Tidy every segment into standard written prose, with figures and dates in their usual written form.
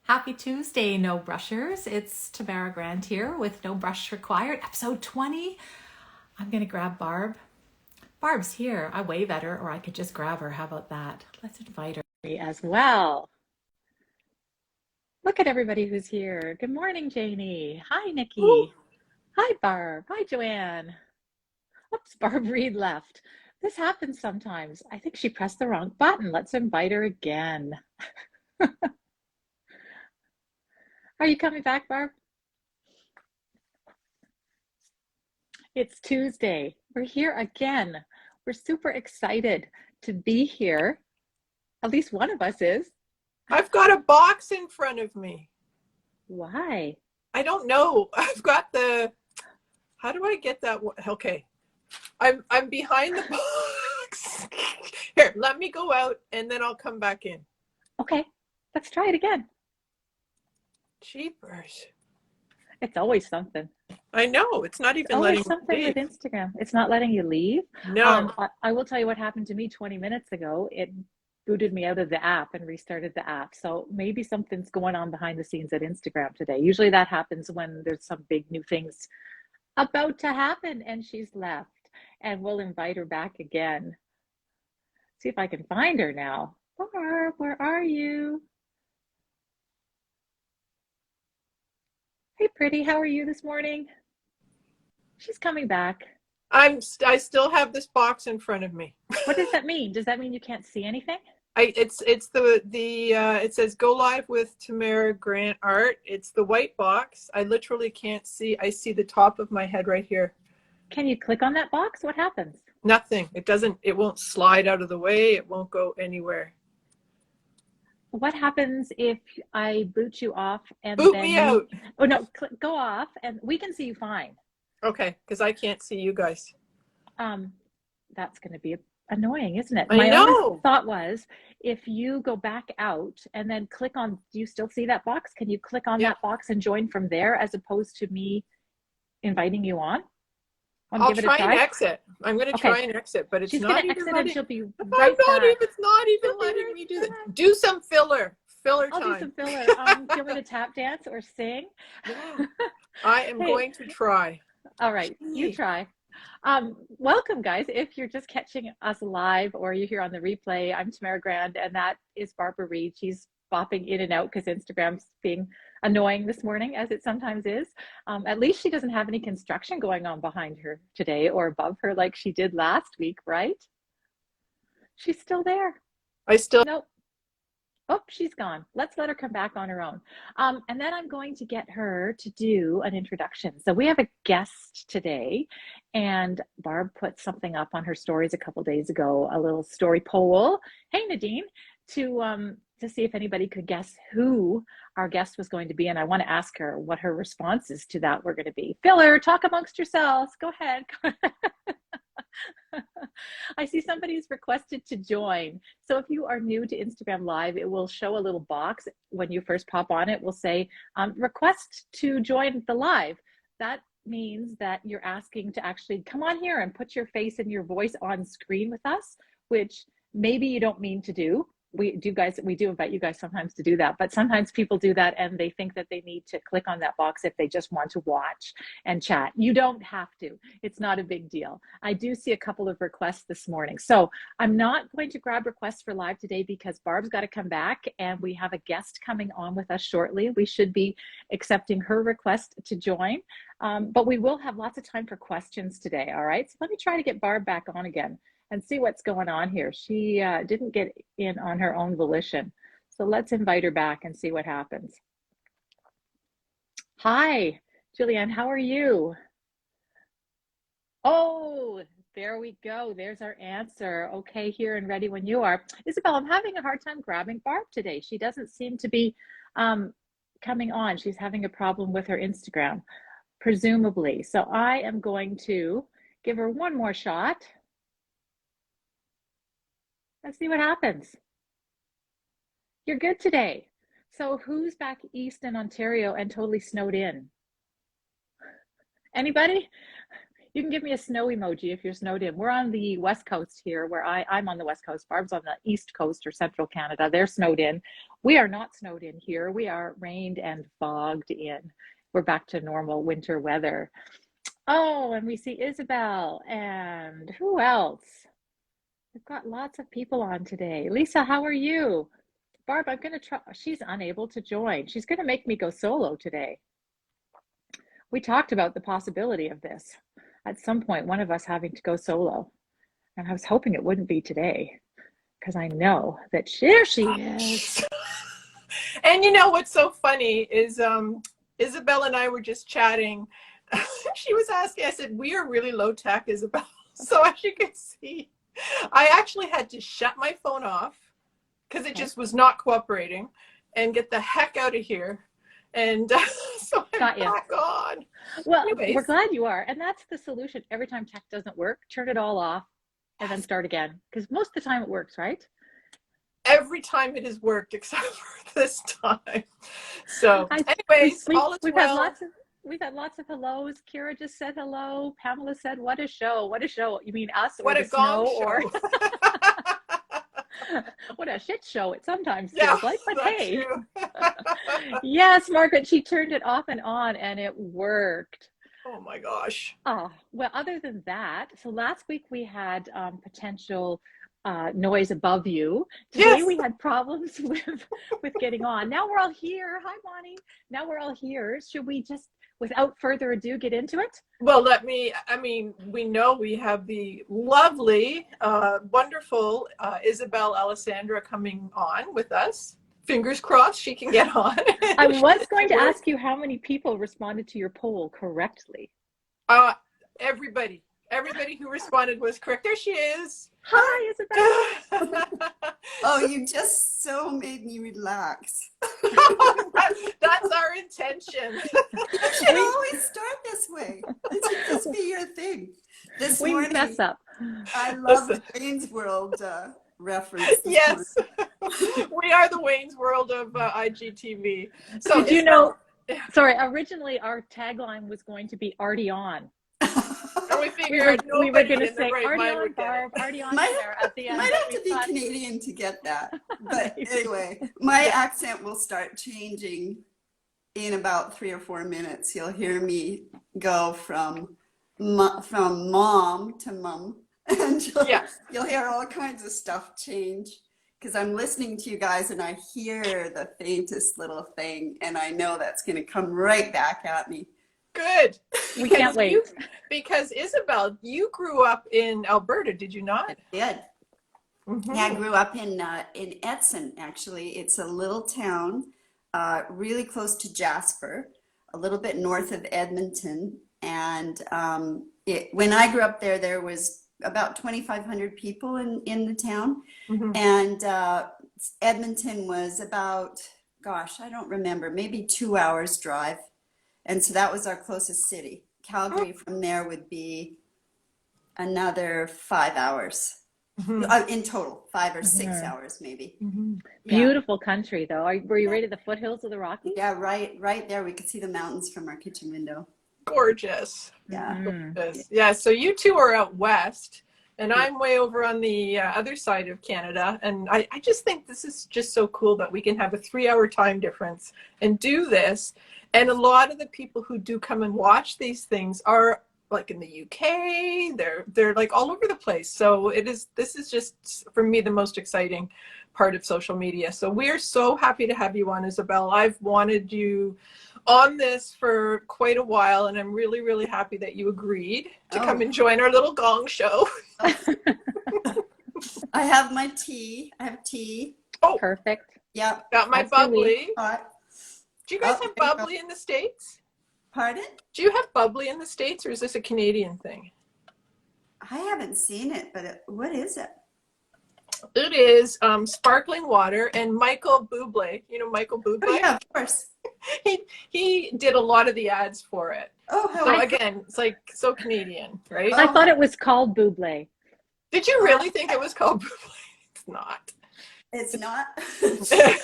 Happy Tuesday, no brushers. It's Tamara Grant here with No Brush Required, episode 20. I'm going to grab Barb. Barb's here. I wave at her, or I could just grab her. How about that? Let's invite her as well. Look at everybody who's here. Good morning, Janie. Hi, Ooh. Nikki. Hi, Barb. Hi, Joanne. Oops, Barb Reed left. This happens sometimes. I think she pressed the wrong button. Let's invite her again. Are you coming back, Barb? It's Tuesday. We're here again. We're super excited to be here. At least one of us is. I've got a box in front of me. Why? I don't know. I've got how do I get that? Okay. I'm behind the box. Here, let me go out and then I'll come back in. Okay, let's try it again. Jeepers. It's always something. I know. It's not even letting Always something me with leave. Instagram. It's not letting you leave. No. I will tell you what happened to me 20 minutes ago. It booted me out of the app and restarted the app. So maybe something's going on behind the scenes at Instagram today. Usually that happens when there's some big new things about to happen and she's left. And we'll invite her back again. See if I can find her now. Barb, where are you? Hey, pretty, how are you this morning? She's coming back. I still have this box in front of me. What does that mean? Does that mean you can't see anything? It says go live with Tamara Grant Art. It's the white box. I literally can't see. I see the top of my head right here. Can you click on that box? What happens? Nothing. It won't slide out of the way. It won't go anywhere. What happens if I boot you off and Boot then me out. Oh no, go off and we can see you fine. Okay, because I can't see you guys. That's going to be annoying, isn't it? I My know. only thought was if you go back out and then click on, do you still see that box? Can you click on that box and join from there as opposed to me inviting you on? I'll try and exit. I'm going to try and exit, but it's not even letting. And she'll be right back. It's not even letting me do that. Do some filler time. I'll do some filler. Do you want me to tap dance or sing? Yeah. I am going to try. All right, you try. Welcome, guys. If you're just catching us live or you're here on the replay, I'm Tamara Grant, and that is Barbara Reed. She's bopping in and out because Instagram's being annoying this morning, as it sometimes is. At least she doesn't have any construction going on behind her today or above her like she did last week, right? She's still there. Nope. Oh, she's gone. Let's let her come back on her own. And then I'm going to get her to do an introduction. So we have a guest today, and Barb put something up on her stories a couple days ago, a little story poll. Hey, Nadine, to see if anybody could guess who our guest was going to be. And I want to ask her what her responses to that were going to be. Filler, talk amongst yourselves. Go ahead. I see somebody's requested to join. So if you are new to Instagram Live, it will show a little box when you first pop on. It will say request to join the live. That means that you're asking to actually come on here and put your face and your voice on screen with us, which maybe you don't mean to do. We do invite you guys sometimes to do that, but sometimes people do that and they think that they need to click on that box if they just want to watch and chat. You don't have to. It's not a big deal. I do see a couple of requests this morning. So I'm not going to grab requests for live today because Barb's got to come back and we have a guest coming on with us shortly. We should be accepting her request to join, but we will have lots of time for questions today. All right, so let me try to get Barb back on again and see what's going on here. She didn't get in on her own volition. So let's invite her back and see what happens. Hi, Julianne, how are you? Oh, there we go. There's our answer. Okay, here and ready when you are. Isabelle, I'm having a hard time grabbing Barb today. She doesn't seem to be coming on. She's having a problem with her Instagram, presumably. So I am going to give her one more shot. Let's see what happens. You're good today. So who's back east in Ontario and totally snowed in? Anybody? You can give me a snow emoji if you're snowed in. We're on the West Coast here, where I'm on the West Coast. Barb's on the East Coast or Central Canada. They're snowed in. We are not snowed in here. We are rained and fogged in. We're back to normal winter weather. Oh, and we see Isabelle and who else? We've got lots of people on today. Lisa, how are you? Barb, I'm going to try. She's unable to join. She's going to make me go solo today. We talked about the possibility of this at some point, one of us having to go solo. And I was hoping it wouldn't be today because I know that there she is. And you know what's so funny is Isabelle and I were just chatting. She was asking, I said, we are really low tech, Isabelle. So as you can see, I actually had to shut my phone off because it just was not cooperating and get the heck out of here. And so I'm back on. Well, anyways, we're glad you are. And that's the solution. Every time tech doesn't work, turn it all off and then start again. Because most of the time it works, right? Every time it has worked except for this time. So anyways, all is well. We've had lots of hellos. Kira just said hello. Pamela said, what a show. What a show. You mean us or what the a gong snow? Show. Or what a shit show it sometimes feels like. But hey. Yes, Margaret, she turned it off and on and it worked. Oh my gosh. Oh, well, other than that, so last week we had potential noise above you. Today we had problems with getting on. Now we're all here. Hi, Bonnie. Now we're all here. Should we just, without further ado, get into it? Well, we know we have the lovely, wonderful Isabelle Alessandra coming on with us. Fingers crossed she can get on. I was going to ask you how many people responded to your poll correctly. Everybody who responded was correct. There she is. Hi, Isabelle. Oh, you just so made me relax. That's our intention. You should always start this way. It should just be your thing. This morning, mess up. I love the Wayne's World reference. Yes, we are the Wayne's World of IGTV. So did you know? Sorry, originally our tagline was going to be "Arty on." And we figured we were going to say "Arty on, Barb, Arty on." At the end, might have to be Canadian to get that. But anyway, my accent will start changing in about 3 or 4 minutes. You'll hear me go from mom to mum. And you'll hear all kinds of stuff change because I'm listening to you guys and I hear the faintest little thing and I know that's going to come right back at me. Good. We can't wait. Because Isabelle, you grew up in Alberta, did you not? I did. Mm-hmm. Yeah, I grew up in Edson, actually. It's a little town really close to Jasper, a little bit north of Edmonton. And when I grew up there was about 2,500 people in the town. Mm-hmm. And Edmonton was about, gosh, I don't remember, maybe 2 hours drive. And so that was our closest city. Calgary from there would be another 5 hours. Mm-hmm. In total, 5 or 6 hours maybe. Mm-hmm. Beautiful country though. Were you right at the foothills of the Rockies? Yeah, right there. We could see the mountains from our kitchen window. Gorgeous. Yeah. Gorgeous. Yeah, so you two are out west and I'm way over on the other side of Canada. And I just think this is just so cool that we can have a 3-hour time difference and do this. And a lot of the people who do come and watch these things are like in the UK, they're like all over the place. So this is just for me the most exciting part of social media. So we're so happy to have you on, Isabelle. I've wanted you on this for quite a while and I'm really, really happy that you agreed to come and join our little gong show. I have my tea. I have tea. Oh, perfect. Yep. Got my bubbly. Do you guys have bubbly in the States? Pardon? Do you have bubbly in the States or is this a Canadian thing? I haven't seen it, but what is it? It is sparkling water and Michael Bublé. You know Michael Bublé? Oh, yeah, of course. He did a lot of the ads for it. Oh, how so again, it's like so Canadian, right? I thought it was called Bublé. Did you really think it was called Bublé? It's not. It's not?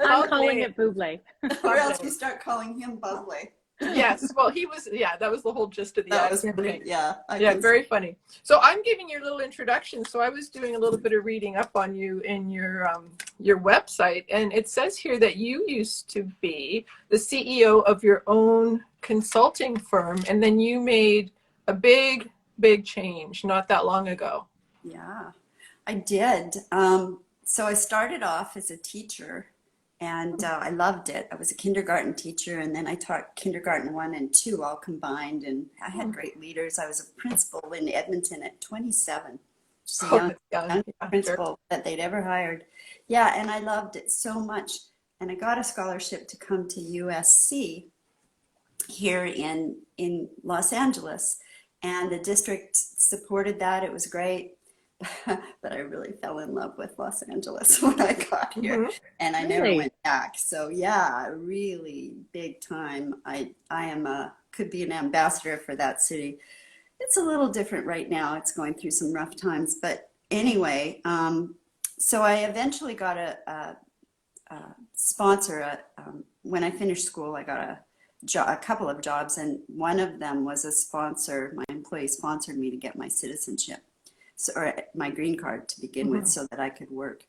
I'm calling it Bublé. Or else you start calling him Bubbly. Yes, well, he was, yeah, that was the whole gist of the That ad was funny. campaign. Yeah, Yeah, very funny. So I'm giving you a little introduction. So I was doing a little bit of reading up on you in your website, and it says here that you used to be the CEO of your own consulting firm, and then you made a big change not that long ago. Yeah, I did. So I started off as a teacher, and I loved it. I was a kindergarten teacher, and then I taught kindergarten 1 and 2 all combined, and I had great leaders. I was a principal in Edmonton at 27, just a Oh, young, that's young. young Yeah, sure. principal that they'd ever hired. Yeah, and I loved it so much. And I got a scholarship to come to USC here in Los Angeles, and the district supported that. It was great. But I really fell in love with Los Angeles when I got here, and I never Really? went back. So yeah, really big time. I am could be an ambassador for that city. It's a little different right now. It's going through some rough times, but anyway, so I eventually got a sponsor. When I finished school, I got a couple of jobs, and one of them was a sponsor. My employee sponsored me to get my citizenship, so, or my green card to begin with, so that I could work.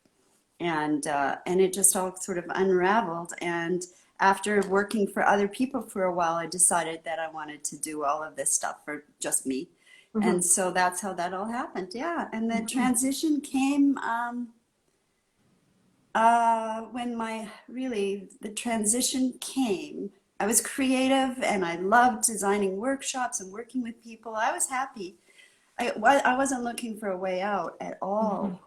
And it just all sort of unraveled. And after working for other people for a while, I decided that I wanted to do all of this stuff for just me. And so that's how that all happened. Yeah. And the transition came the transition came. I was creative, and I loved designing workshops and working with people. I was happy. I wasn't looking for a way out at all.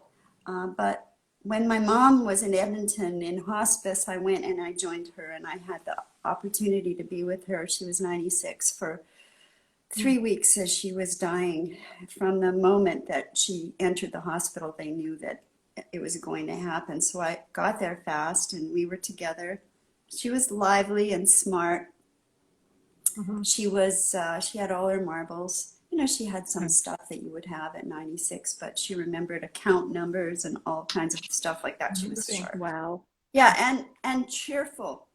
But when my mom was in Edmonton in hospice, I went and I joined her, and I had the opportunity to be with her. She was 96 for 3 weeks as she was dying. From the moment that she entered the hospital, they knew that it was going to happen. So I got there fast, and we were together. She was lively and smart. She had all her marbles. You know, she had some stuff that you would have at 96, but she remembered account numbers and all kinds of stuff like that. She was sharp. Wow. Yeah, and cheerful,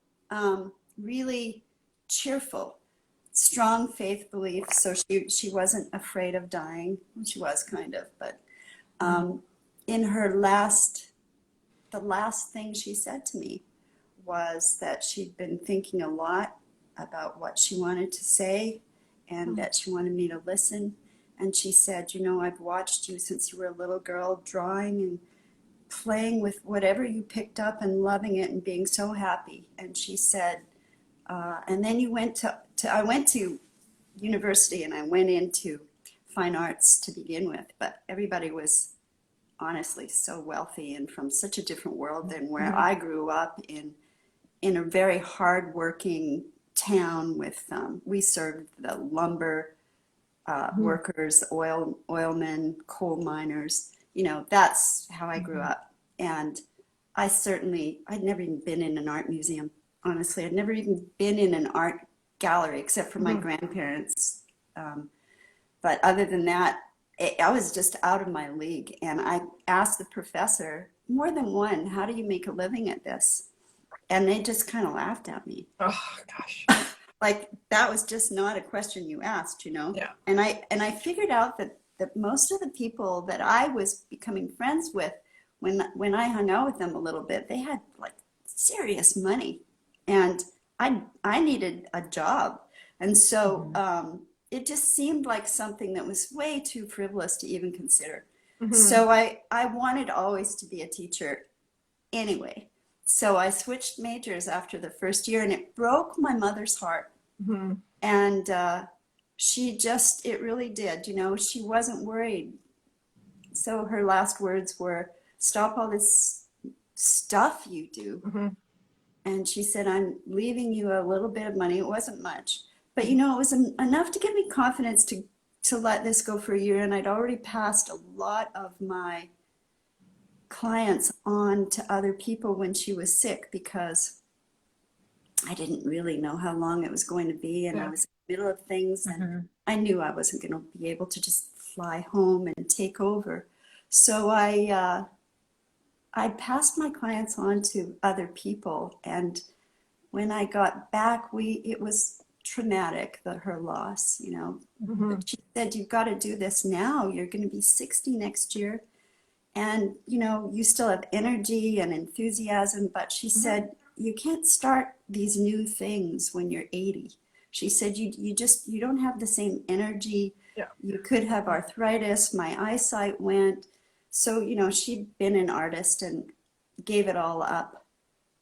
really cheerful, strong faith belief. So she wasn't afraid of dying. She was kind of, but in her the last thing she said to me was that she'd been thinking a lot about what she wanted to say, and that she wanted me to listen. And she said, you know, I've watched you since you were a little girl, drawing and playing with whatever you picked up and loving it and being so happy. And she said, and then you went I went to university, and I went into fine arts to begin with, but everybody was honestly so wealthy and from such a different world than where I grew up in a very hardworking town with, we served the lumber workers, oilmen, coal miners. You know, that's how I grew up. And I'd never even been in an art museum. Honestly, I'd never even been in an art gallery except for my grandparents. But other than that, I was just out of my league. And I asked the professor more than one, how do you make a living at this? And they just kind of laughed at me. Oh, gosh. Like, that was just not a question you asked, you know? Yeah. And I figured out that most of the people that I was becoming friends with, when I hung out with them a little bit, they had like serious money, and I needed a job. And so it just seemed like something that was way too frivolous to even consider. So I wanted always to be a teacher anyway. So I switched majors after the first year, and it broke my mother's heart. And it really did, you know, she wasn't worried. So her last words were, stop all this stuff you do. And she said, I'm leaving you a little bit of money. It wasn't much, but you know, it was enough to give me confidence to let this go for a year. And I'd already passed a lot of my clients on to other people when she was sick, because I didn't really know how long it was going to be, and I was in the middle of things, and I knew I wasn't going to be able to just fly home and take over. So I passed my clients on to other people, and when I got back, it was traumatic, her loss, you know. Mm-hmm. But she said, you've got to do this now. You're going to be 60 next year. And, you know, you still have energy and enthusiasm, but she said, you can't start these new things when you're 80. She said, you don't have the same energy. Yeah. You could have arthritis. My eyesight went. So, you know, she'd been an artist and gave it all up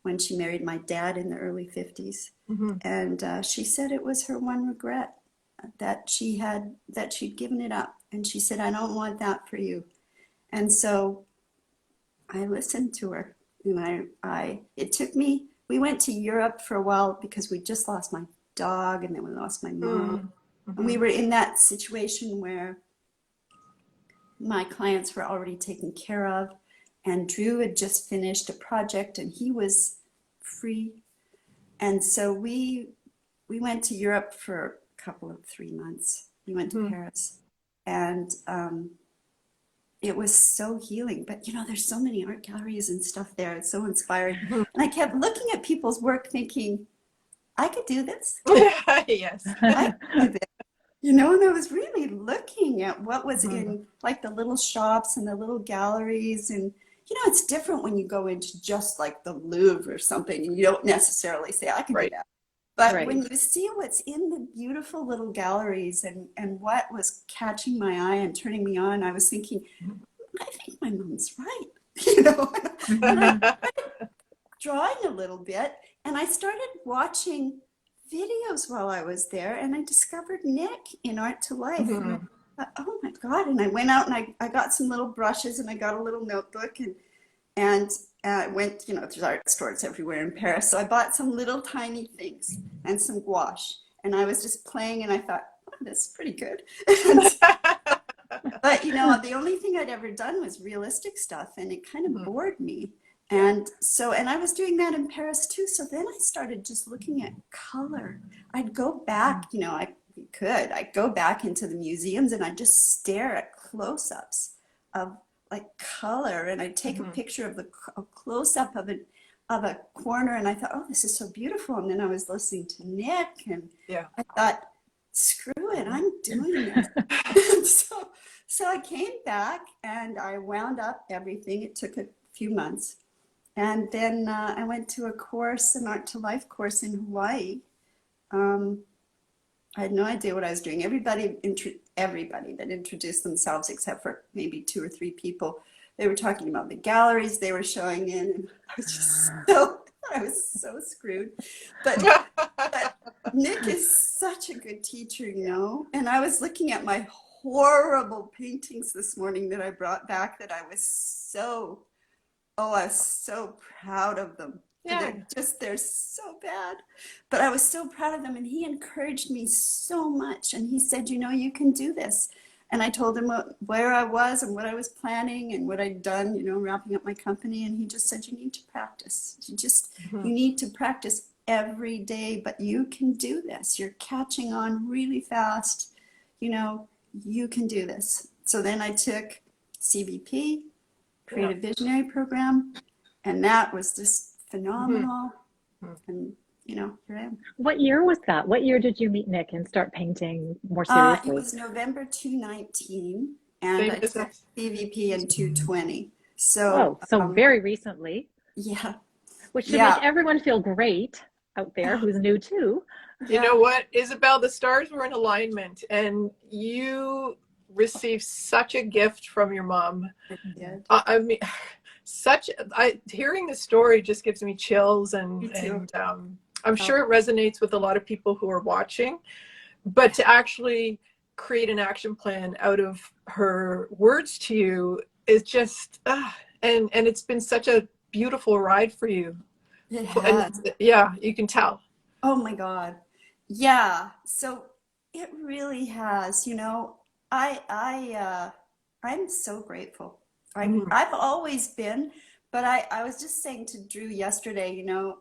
when she married my dad in the early 50s. Mm-hmm. And she said it was her one regret, that she'd given it up. And she said, I don't want that for you. And so I listened to her, and it took me, we went to Europe for a while because we just lost my dog, and then we lost my mom. Mm-hmm. And we were in that situation where my clients were already taken care of, and Drew had just finished a project and he was free. And so we went to Europe for a couple of 3 months. We went to Paris, and it was so healing. But you know, there's so many art galleries and stuff there. It's so inspiring. And I kept looking at people's work thinking, I could do this. Yes. I could do this. You know, and I was really looking at what was in like the little shops and the little galleries. And, you know, it's different when you go into just like the Louvre or something and you don't necessarily say, I can do that. But when you see what's in the beautiful little galleries and what was catching my eye and turning me on, I was thinking, I think my mom's right. You know, and I started drawing a little bit, and I started watching videos while I was there, and I discovered Nick in Art to Life. And I thought, oh my God. And I went out and I got some little brushes and I got a little notebook and I went, you know, there's art stores everywhere in Paris. So I bought some little tiny things and some gouache. And I was just playing and I thought, oh, that's pretty good. But, you know, the only thing I'd ever done was realistic stuff, and it kind of bored me. And so, and I was doing that in Paris too. So then I started just looking at color. I'd go back, you know, I'd go back into the museums and I'd just stare at close-ups of like color, and I'd take a picture of a close-up of a corner, and I thought, oh, this is so beautiful. And then I was listening to Nick, and I thought, screw it, I'm doing this. So I came back and I wound up everything. It took a few months. And then I went to a course, an Art to Life course in Hawaii. I had no idea what I was doing. Everybody that introduced themselves, except for maybe 2 or 3 people, they were talking about the galleries they were showing in, and I was so screwed. But Nick is such a good teacher, you know. And I was looking at my horrible paintings this morning that I brought back that I was so proud of them. Yeah. They're so bad. But I was so proud of them, and he encouraged me so much. And he said, you know, you can do this. And I told him where I was and what I was planning and what I'd done, you know, wrapping up my company. And he just said, you need to practice. You need to practice every day, but you can do this. You're catching on really fast. You know, you can do this. So then I took CVP, Creative Visionary Program, and that was just phenomenal. And, you know, here I am. What year was that? What year did you meet Nick and start painting more seriously? It was November 2019, and I took CVP in 2020. So, very recently. Yeah. Which should make everyone feel great out there who's new too. You know what, Isabelle, the stars were in alignment, and you received such a gift from your mom. I mean, hearing the story just gives me chills, and I'm sure it resonates with a lot of people who are watching. But to actually create an action plan out of her words to you is just, and it's been such a beautiful ride for you. It has. And, yeah, you can tell. Oh my God. Yeah. So it really has. You know, I'm so grateful. I've always been, but I was just saying to Drew yesterday, you know,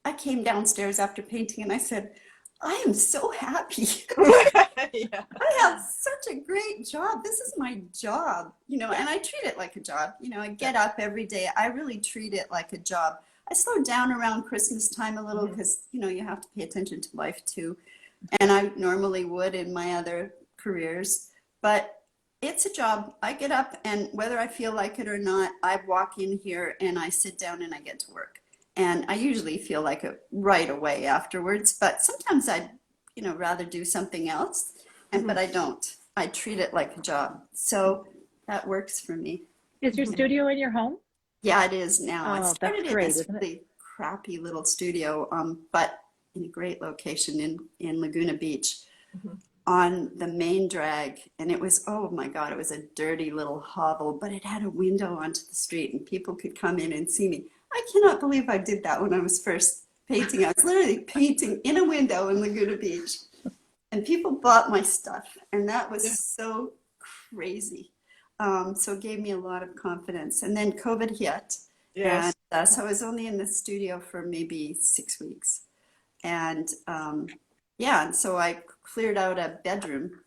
I came downstairs after painting and I said, I am so happy. I have such a great job. This is my job, you know, and I treat it like a job. You know, I get up every day. I really treat it like a job. I slow down around Christmas time a little because, you know, you have to pay attention to life too. and I normally would in my other careers. But it's a job. I get up, and whether I feel like it or not, I walk in here and I sit down and I get to work. And I usually feel like it right away afterwards, but sometimes I'd, rather do something else. But I don't. I treat it like a job. So that works for me. Is your studio in your home? Yeah, it is now. It Oh, started that's in great, this isn't it? really crappy little studio, but in a great location in Laguna Beach on the main drag. And it was, oh my God, it was a dirty little hovel, but it had a window onto the street and people could come in and see me. I cannot believe I did that when I was first painting. I was literally painting in a window in Laguna Beach, and people bought my stuff, and that was so crazy. So it gave me a lot of confidence. And then COVID hit, Yes. and so I was only in the studio for maybe 6 weeks. And and so I cleared out a bedroom,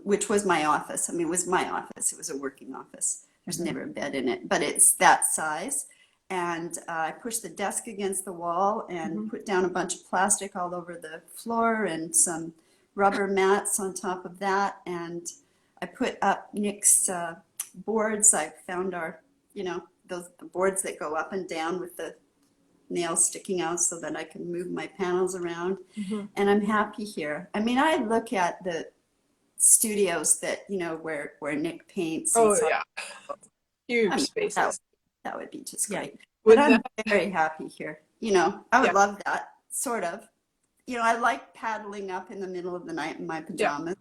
which was my office. I mean, it was my office. It was a working office. There's never a bed in it, but it's that size. And I pushed the desk against the wall and put down a bunch of plastic all over the floor and some rubber mats on top of that. And I put up Nick's boards. I found our, the boards that go up and down with the nails sticking out so that I can move my panels around. And I'm happy here. I mean, I look at the studios that, where Nick paints. Oh, yeah. Huge spaces. That would be just great. Would But I'm very happy here. I would love that, sort of. I like paddling up in the middle of the night in my pajamas.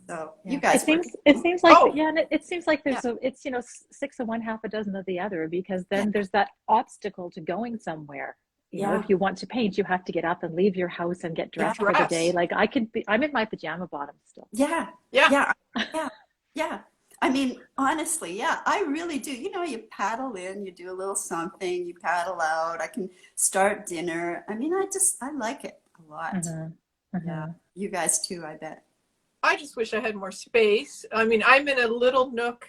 So you guys it seems like and it seems like there's it's 6 of one, half a dozen of the other, because then there's that obstacle to going somewhere. You know, if you want to paint, you have to get up and leave your house and get dressed for the day. Like I'm in my pajama bottoms still. Yeah. I mean, honestly, I really do. You paddle in, you do a little something, you paddle out. I can start dinner. I mean, I like it a lot. Yeah. You guys too, I bet. I just wish I had more space. I mean, I'm in a little nook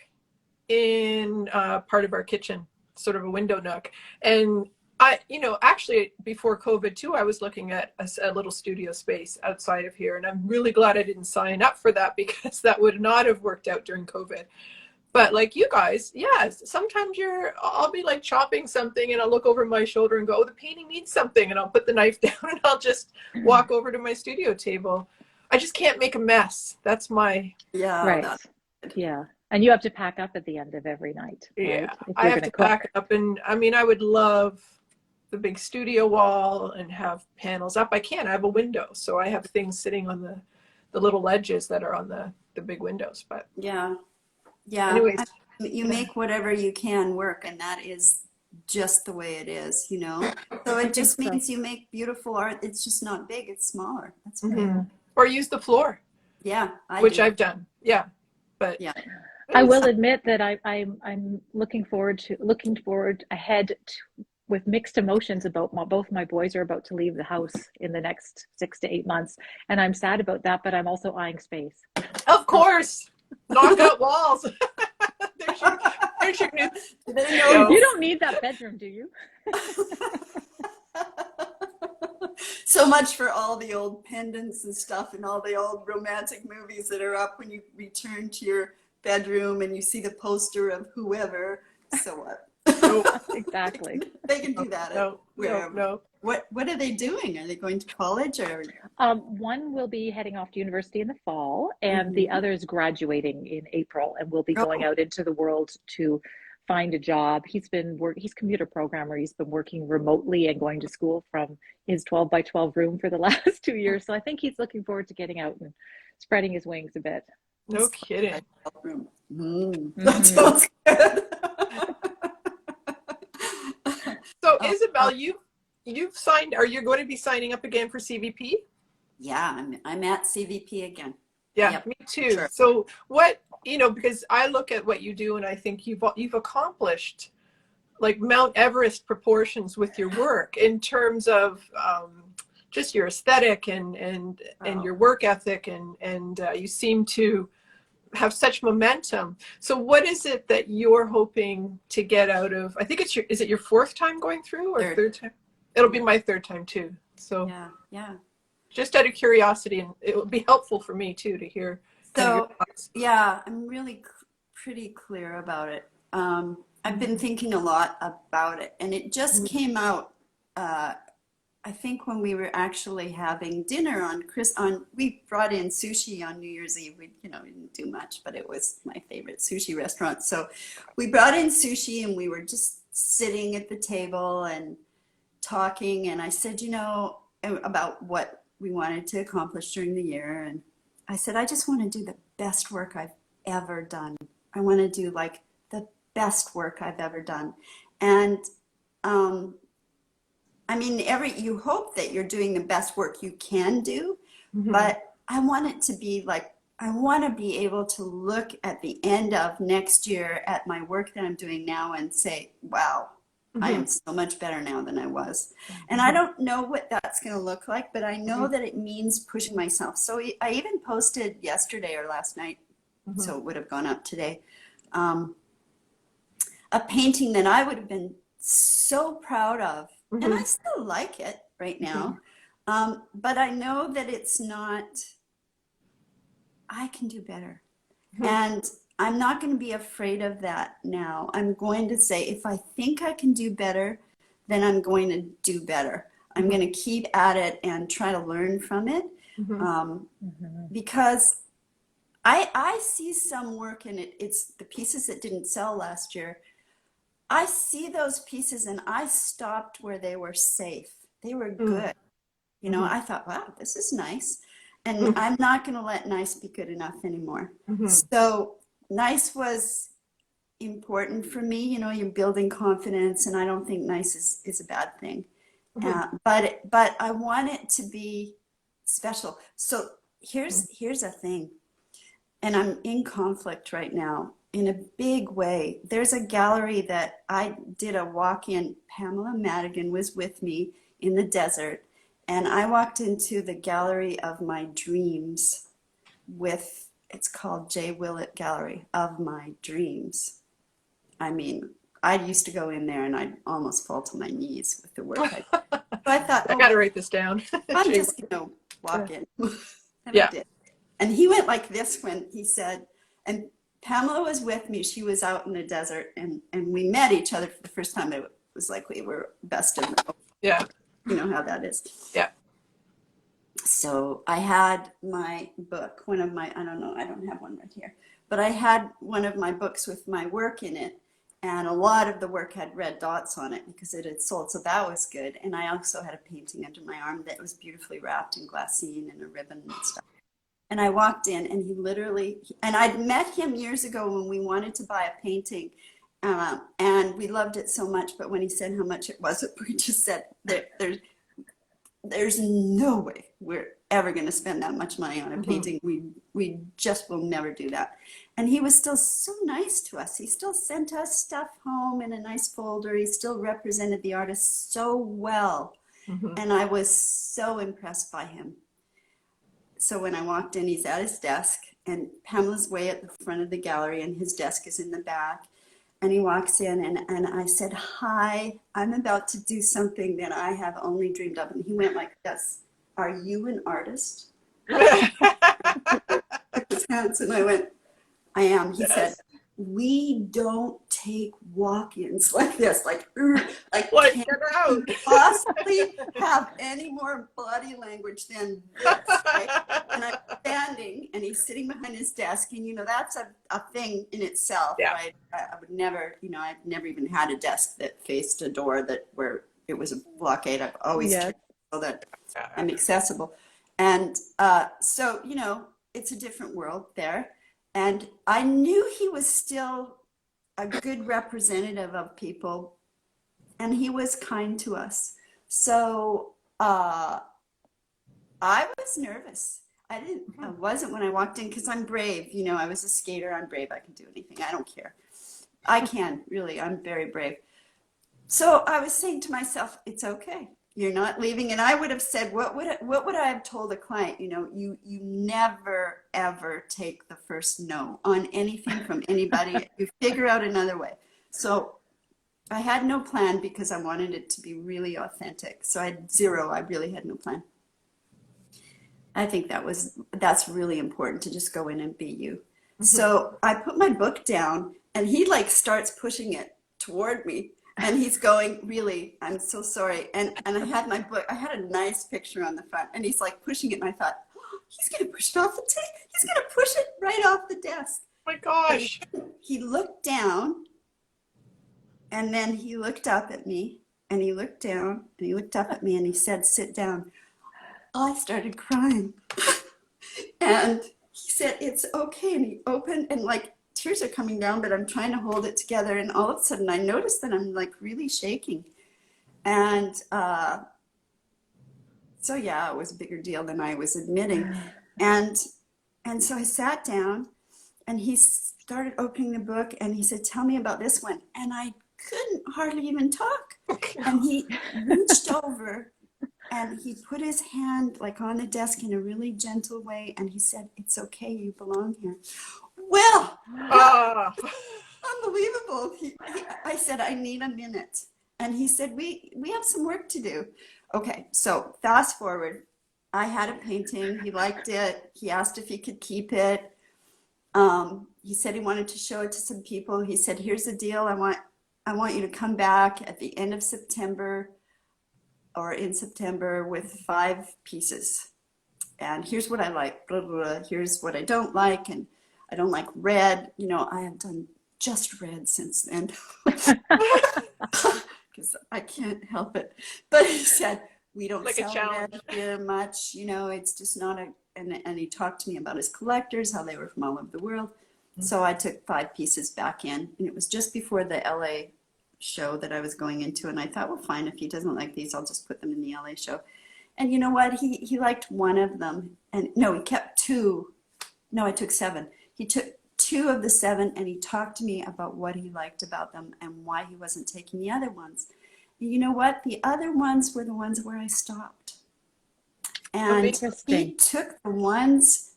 in part of our kitchen, sort of a window nook. And actually before COVID too, I was looking at a little studio space outside of here. And I'm really glad I didn't sign up for that, because that would not have worked out during COVID. But like you guys, sometimes I'll be like chopping something and I'll look over my shoulder and go, oh, the painting needs something. And I'll put the knife down and I'll just walk over to my studio table. I just can't make a mess. That's my... Right. Yeah. And you have to pack up at the end of every night. Right? Yeah. I have to pack up. And I mean, I would love the big studio wall and have panels up. I have a window. So I have things sitting on the little ledges that are on the big windows. But anyways, you make whatever you can work, and that is just the way it is, So it just means you make beautiful art. It's just not big, it's smaller. That's right. Or use the floor. Yeah, I've done. Yeah, but I will admit that I'm looking forward ahead with mixed emotions about both my boys are about to leave the house in the next 6 to 8 months, and I'm sad about that. But I'm also eyeing space. Of course, knock out walls. there's your new. You don't need that bedroom, do you? So much for all the old pendants and stuff and all the old romantic movies that are up when you return to your bedroom and you see the poster of whoever. So what? Exactly. They can do that. No. What are they doing? Are they going to college or? One will be heading off to university in the fall, and the other is graduating in April, and will be going out into the world to find a job. He's computer programmer. He's been working remotely and going to school from his 12 by 12 room for the last 2 years. So I think he's looking forward to getting out and spreading his wings a bit. No kidding. That sounds good. So Isabelle, you've signed. Are you going to be signing up again for CVP? Yeah, I'm at CVP again. Yeah, Yep. me too. Sure. So what, because I look at what you do and I think you've accomplished like Mount Everest proportions with your work in terms of just your aesthetic and your work ethic, and you seem to have such momentum. So what is it that you're hoping to get out of, I think is it your fourth time going through or third time? It'll be my third time too. So yeah. just out of curiosity, and it would be helpful for me too to hear kind of your So, thoughts. yeah, I'm really pretty clear about it. I've been thinking a lot about it, and it just came out. I think when we were actually having dinner we brought in sushi on New Year's Eve. We didn't do much, but it was my favorite sushi restaurant. So we brought in sushi, and we were just sitting at the table and talking. And I said, about what we wanted to accomplish during the year. And I said, I just want to do the best work I've ever done. I want to do like the best work I've ever done. And I mean, you hope that you're doing the best work you can do, but I want it to be like, I want to be able to look at the end of next year at my work that I'm doing now and say, wow, I am so much better now than I was. And I don't know what that's going to look like, but I know that it means pushing myself. So I even posted yesterday or last night, so it would have gone up today, a painting that I would have been so proud of. And I still like it right now. But I know that it's not, I can do better. And I'm not going to be afraid of that now. I'm going to say, if I think I can do better, then I'm going to do better. I'm going to keep at it and try to learn from it. Because I see some work in it. It's the pieces that didn't sell last year. I see those pieces and I stopped where they were safe. They were good. I thought, wow, this is nice. And I'm not going to let nice be good enough anymore. So nice was important for me. You're building confidence, and I don't think nice is a bad thing. But I want it to be special. So here's a thing, and I'm in conflict right now. In a big way. There's a gallery that I did a walk in. Pamela Madigan was with me in the desert, and I walked into the gallery of my dreams it's called J. Willett Gallery of My Dreams. I mean, I used to go in there and I'd almost fall to my knees with the work I did. So I thought, I got to write this down. I'm just going to walk in. And I did. And he went like this when he said, and Pamela was with me. She was out in the desert, and we met each other for the first time. It was like we were best of friends. Yeah. You know how that is. Yeah. So I had my book, I don't have one right here, but I had one of my books with my work in it, and a lot of the work had red dots on it because it had sold. So that was good. And I also had a painting under my arm that was beautifully wrapped in glassine and a ribbon and stuff. And I walked in, and and I'd met him years ago when we wanted to buy a painting, and we loved it so much. But when he said how much it was, we just said, there's no way we're ever going to spend that much money on a painting. We just will never do that. And he was still so nice to us. He still sent us stuff home in a nice folder. He still represented the artist so well. And I was so impressed by him. So when I walked in, he's at his desk, and Pamela's way at the front of the gallery, and his desk is in the back. And he walks in, and I said, hi, I'm about to do something that I have only dreamed of. And he went like this, are you an artist? His hands, and I went, I am. He said, we don't take walk-ins like this, like What? Get out. Possibly have any more body language than this, right? And I'm standing, and he's sitting behind his desk, and that's a thing in itself, right? I would never, I've never even had a desk that faced a door where it was a blockade. I've always tried so that I'm accessible, and so it's a different world there. And I knew he was still a good representative of people, and he was kind to us. So I was nervous. I wasn't when I walked in, because I'm brave. I was a skater. I'm brave. I can do anything. I don't care. I can, really. I'm very brave. So I was saying to myself, it's okay. You're not leaving. And I would have said, what would I have told a client? You never, ever take the first no on anything from anybody. You figure out another way. So I had no plan because I wanted it to be really authentic. So I had zero. I really had no plan. I think that's really important to just go in and be you. So I put my book down and he like starts pushing it toward me and he's going, really, I'm so sorry. And I had my book, I had a nice picture on the front and he's like pushing it and I thought, oh, he's going to push it off the table. He's going to push it right off the desk. Oh my gosh. He looked down and then he looked up at me and he looked down and he looked up at me and he said, sit down. I started crying. And he said, it's okay. And he opened and like tears are coming down, but I'm trying to hold it together. And all of a sudden I noticed that I'm like really shaking. And so yeah, it was a bigger deal than I was admitting. And so I sat down and he started opening the book and he said, tell me about this one. And I couldn't hardly even talk. And he reached over and he put his hand like on the desk in a really gentle way and he said, it's okay, you belong here. Well, unbelievable. I said, I need a minute. And he said, we have some work to do. Okay, so fast forward. I had a painting. He liked it. He asked if he could keep it. He said he wanted to show it to some people. He said, here's the deal. I want you to come back at the end of September or in September with 5 pieces. And here's what I like, blah, blah, blah. Here's what I don't like. And I don't like red. You know, I have done just red since then because I can't help it. But he said, we don't like sell red here much. You know, it's just not and he talked to me about his collectors, how they were from all over the world. So I took 5 pieces back in and it was just before the LA show that I was going into. And I thought, well, fine, if he doesn't like these, I'll just put them in the LA show. And you know what? He liked one of them. And no, he kept 2. No, I took 7. He took 2 of the 7 and he talked to me about what he liked about them and why he wasn't taking the other ones. And you know what? The other ones were the ones where I stopped. And he took the ones,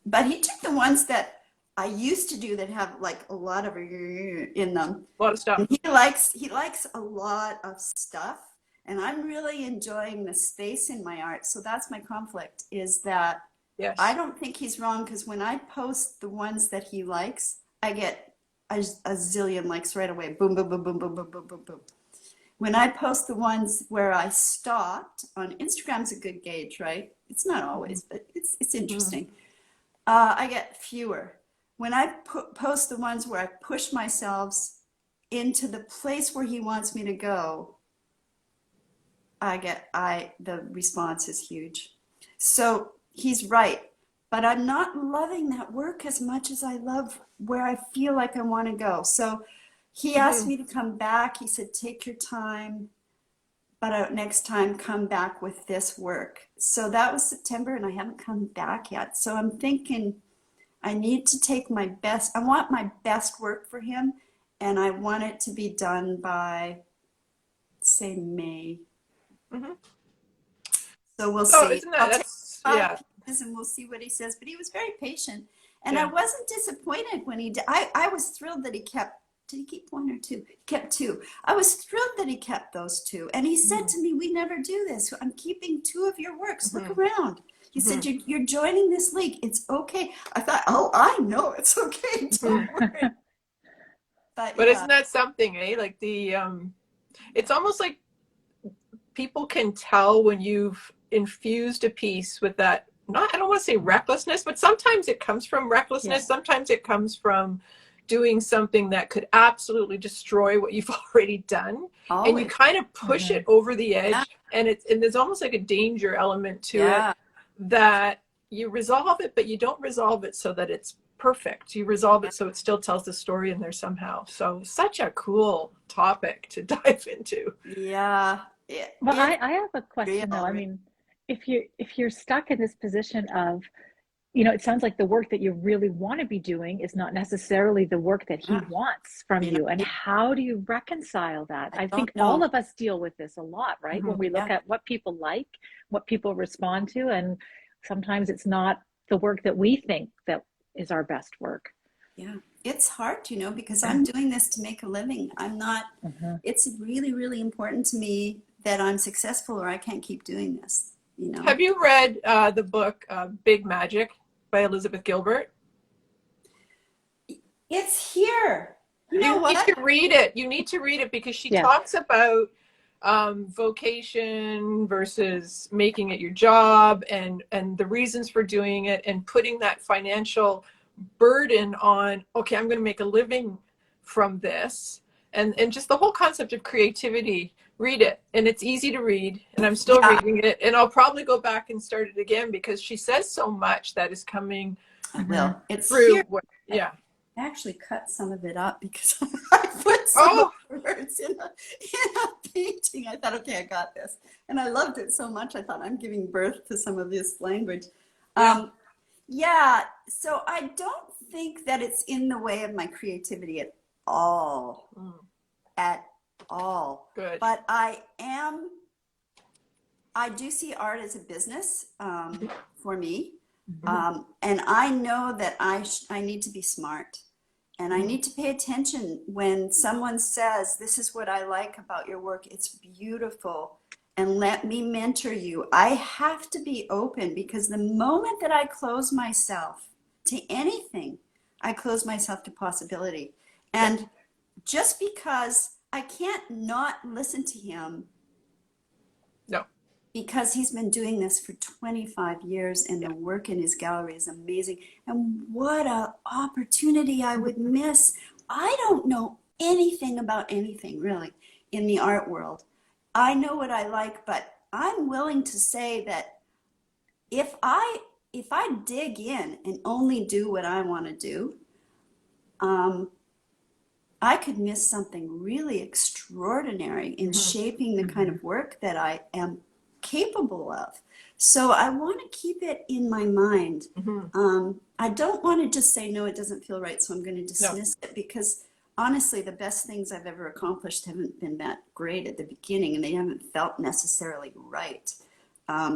but he took the ones that I used to do that have like a lot of in them. A lot of stuff. And he likes a lot of stuff. And I'm really enjoying the space in my art. So that's my conflict, is that yes. I don't think he's wrong, because when I post the ones that he likes, I get a zillion likes right away. Boom, boom, boom, boom, boom, boom, boom, boom, boom. When I post the ones where I stopped, on Instagram's a good gauge, right? It's not always, but it's interesting. I get fewer. When I post the ones where I push myself into the place where he wants me to go, the response is huge. So he's right, but I'm not loving that work as much as I love where I feel like I want to go. So he asked me to come back. He said, take your time, but next time come back with this work. So that was September and I haven't come back yet. So I'm thinking I need to take my best, I want my best work for him, and I want it to be done by, say, May. So we'll see. Isn't that, yeah. And we'll see what he says. But he was very patient, and I wasn't disappointed when he did. I was thrilled that he kept. Did he keep 1 or 2? He kept 2. I was thrilled that he kept those 2. And he said to me, we never do this. I'm keeping 2 of your works. Look around. He said, you're joining this league. It's okay. I thought, oh, I know it's okay. Don't worry. But isn't that something, eh? Like it's almost like people can tell when you've infused a piece with that, I don't want to say recklessness, but sometimes it comes from recklessness. Yeah. Sometimes it comes from doing something that could absolutely destroy what you've already done. Always. And you kind of push it over the edge, and there's almost like a danger element to it, that you resolve it, but you don't resolve it so that it's perfect. You resolve it so it still tells the story in there somehow. So such a cool topic to dive into. Yeah. Well, I have a question though. I mean, if you're stuck in this position of, you know, it sounds like the work that you really want to be doing is not necessarily the work that he wants from you. And how do you reconcile that? I think all of us deal with this a lot, right? When we look at what people like, what people respond to, and sometimes it's not the work that we think that is our best work. Yeah, it's hard, you know, because I'm doing this to make a living. I'm not, it's really, really important to me that I'm successful or I can't keep doing this. you know. Have you read the book Big Magic by Elizabeth Gilbert? It's here. You know You need what? to read it. You need to read it because she talks about vocation versus making it your job, and the reasons for doing it, and putting that financial burden on, okay, I'm going to make a living from this, and just the whole concept of creativity. Read it, and it's easy to read, and I'm still reading it, and I'll probably go back and start it again because she says so much that is coming I will. It's through here. yeah. I actually cut some of it up because I put some of the words in a painting. I thought, okay, I got this. And I loved it so much, I thought I'm giving birth to some of this language. Yeah, so I don't think that it's in the way of my creativity at all. At all. Good. But I do see art as a business for me. And I know that I need to be smart, and I need to pay attention when someone says, this is what I like about your work, it's beautiful, and let me mentor you. I have to be open, because the moment that I close myself to anything, I close myself to possibility. And just because I can't not listen to him, because he's been doing this for 25 years, and the work in his gallery is amazing. And what an opportunity I would miss. I don't know anything about anything really in the art world. I know what I like, but I'm willing to say that if I dig in and only do what I want to do, I could miss something really extraordinary in shaping the kind of work that I am capable of. So I want to keep it in my mind. I don't want to just say, no, it doesn't feel right, so I'm going to dismiss it, because honestly, the best things I've ever accomplished haven't been that great at the beginning, and they haven't felt necessarily right.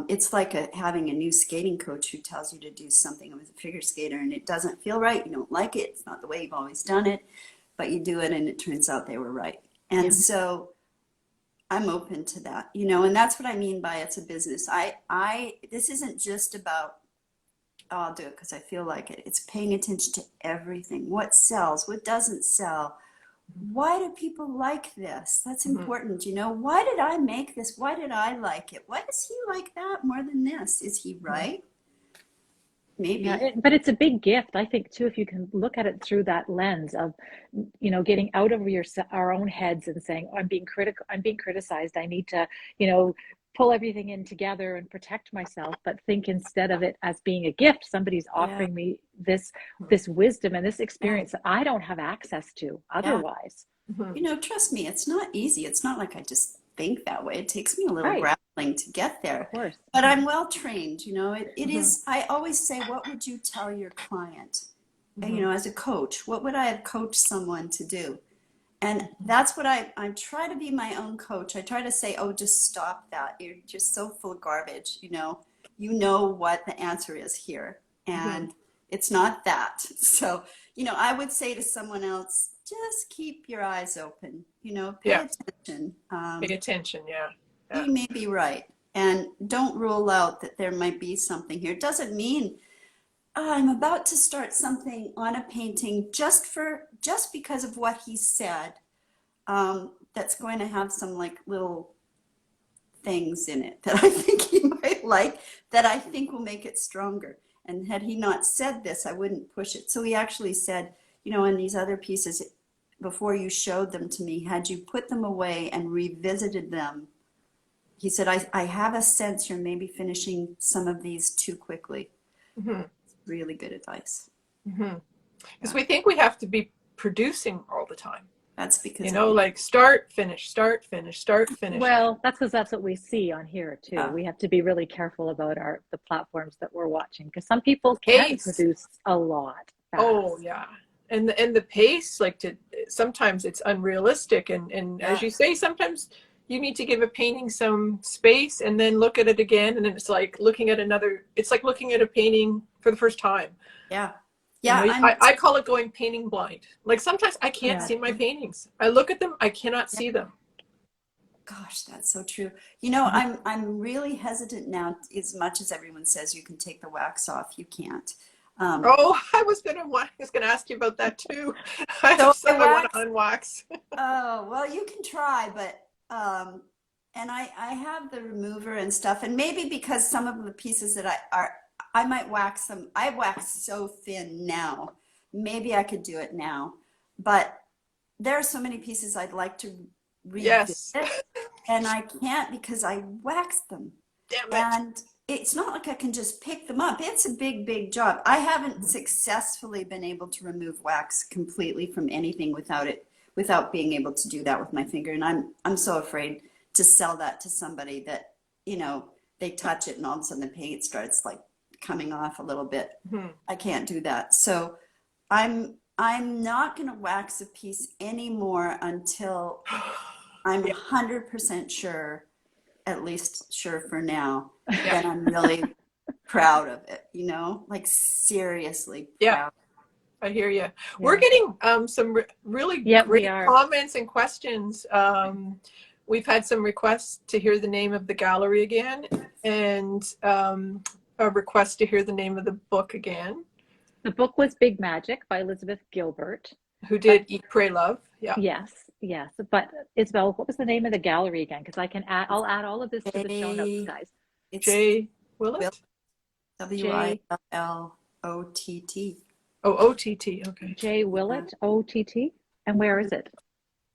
It's like having a new skating coach who tells you to do something as a figure skater, and it doesn't feel right. You don't like it. It's not the way you've always done it, but you do it, and it turns out they were right. And so I'm open to that, you know, and that's what I mean by it's a business. This isn't just about, oh, I'll do it because I feel like it. It's paying attention to everything. What sells? What doesn't sell? Why do people like this? That's important, you know. Why did I make this? Why did I like it? Why does he like that more than this? Is he right? Maybe. Yeah, but it's a big gift, I think, too, if you can look at it through that lens of, you know, getting out of our own heads and saying, oh, I'm being criticized. I need to, you know, pull everything in together and protect myself, but think instead of it as being a gift. Somebody's offering me this wisdom and this experience that I don't have access to otherwise. You know, trust me, it's not easy. It's not like I just think that way. It takes me a little grappling to get there. Of course. But I'm well trained, you know. It is, I always say, what would you tell your client? And, you know, as a coach, what would I have coached someone to do? And that's what I try to be my own coach. I try to say, oh, just stop that. You're just so full of garbage, you know what the answer is here. And it's not that. So, you know, I would say to someone else, just keep your eyes open, you know, pay attention. Pay attention, You may be right. And don't rule out that there might be something here. It doesn't mean I'm about to start something on a painting just because of what he said, that's going to have some like little things in it that I think he might like, that I think will make it stronger. And had he not said this, I wouldn't push it. So he actually said, you know, in these other pieces, before you showed them to me, had you put them away and revisited them, he said, I have a sense you're maybe finishing some of these too quickly. Really good advice. Because we think we have to be producing all the time. That's because, you know, like start, finish, start, finish, start, finish. Well, that's because that's what we see on here too. We have to be really careful about the platforms that we're watching, because some people can produce a lot fast. Oh yeah. And the pace, like sometimes it's unrealistic, and as you say, sometimes you need to give a painting some space and then look at it again, and then it's like looking at a painting for the first time. Yeah. You know, I call it going painting blind. Like sometimes I can't see my paintings. I look at them, I cannot see them. Gosh, that's so true. You know, I'm really hesitant now. As much as everyone says you can take the wax off, you can't. Oh, I was gonna ask you about that too. I have So some I want to unwax. oh, well, you can try, but and I have the remover and stuff, and maybe because some of the pieces that I might wax them. I wax so thin now. Maybe I could do it now, but there are so many pieces I'd like to Yes. revisit, and I can't because I waxed them. Damn it. And it's not like I can just pick them up. It's a big, big job. I haven't successfully been able to remove wax completely from anything without being able to do that with my finger. And I'm so afraid to sell that to somebody that, you know, they touch it and all of a sudden the paint starts like coming off a little bit. I can't do that. So I'm not going to wax a piece anymore until I'm 100% sure, at least sure for now, that I'm really proud of it, you know, like seriously proud. I hear you. We're getting some really great comments and questions. We've had some requests to hear the name of the gallery again, and a request to hear the name of the book again. The book was Big Magic by Elizabeth Gilbert, who did Eat, Pray, Love. Yeah. Yes. But Isabel, what was the name of the gallery again? Because I'll add all of this to the show notes, guys. Jay Willett. Willott. Oh, O-T-T. Okay. Jay Willett, O-T-T. And where is it?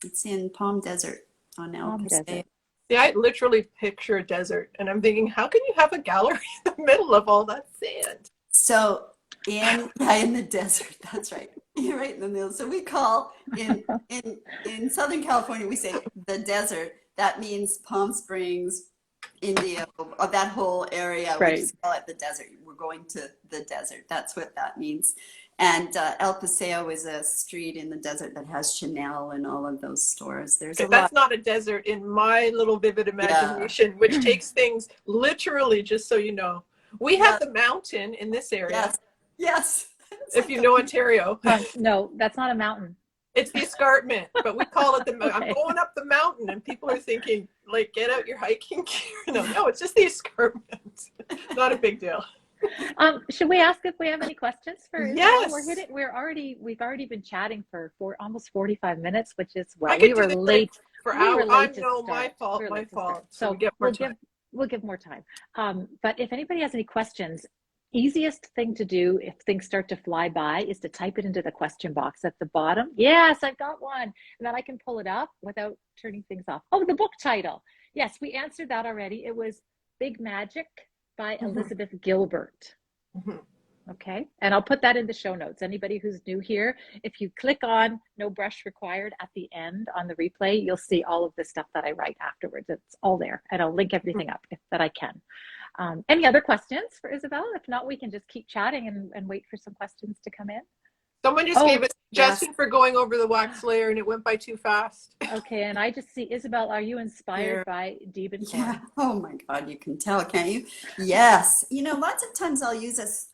It's in Palm Desert on El Paseo. Yeah, I literally picture a desert, and I'm thinking, how can you have a gallery in the middle of all that sand? So in the desert, that's right. You're right in the middle. So we call in Southern California, we say the desert. That means Palm Springs, Indio, that whole area. Right. We just call it the desert. We're going to the desert. That's what that means. And El Paseo is a street in the desert that has Chanel and all of those stores. That's not a desert in my little vivid imagination, which takes things literally, just so you know. We have the mountain in this area. Yes. If you know Ontario. No, that's not a mountain. It's the escarpment, but we call it the Okay. I'm going up the mountain, and people are thinking, like, get out your hiking gear. No, it's just the escarpment. Not a big deal. Should we ask if we have any questions for Yes. We've already been chatting for almost 45 minutes, which is we were late for hours. My fault. So we'll give more time. But if anybody has any questions, easiest thing to do if things start to fly by is to type it into the question box at the bottom. Yes, I've got one. And then I can pull it up without turning things off. Oh, the book title. Yes, we answered that already. It was Big Magic by Elizabeth Gilbert. Okay, and I'll put that in the show notes. Anybody who's new here, if you click on No Brush Required at the end on the replay, you'll see all of the stuff that I write afterwards. It's all there, and I'll link everything up that I can. Any other questions for Isabelle? If not, we can just keep chatting and wait for some questions to come in. Someone just gave a suggestion for going over the wax layer, and it went by too fast. Okay, and I just see, Isabelle, are you inspired by Deben? Yeah. Oh my God, you can tell, can't you? Yes. You know, lots of times I'll use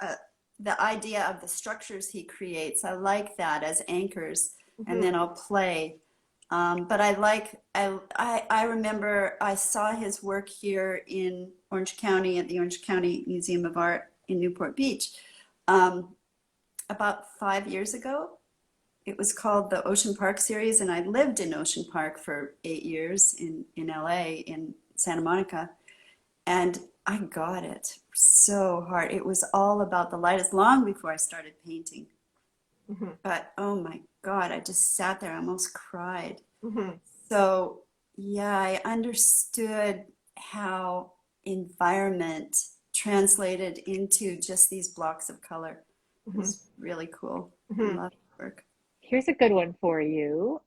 the idea of the structures he creates. I like that as anchors, and then I'll play. But I remember I saw his work here in Orange County at the Orange County Museum of Art in Newport Beach about 5 years ago. It was called the Ocean Park series, and I lived in Ocean Park for 8 years in LA, in Santa Monica, and I got it so hard. It was all about the light. It's long before I started painting. But oh my God, I just sat there, I almost cried. So yeah, I understood how environment translated into just these blocks of color. It was really cool. I love the work. Here's a good one for you.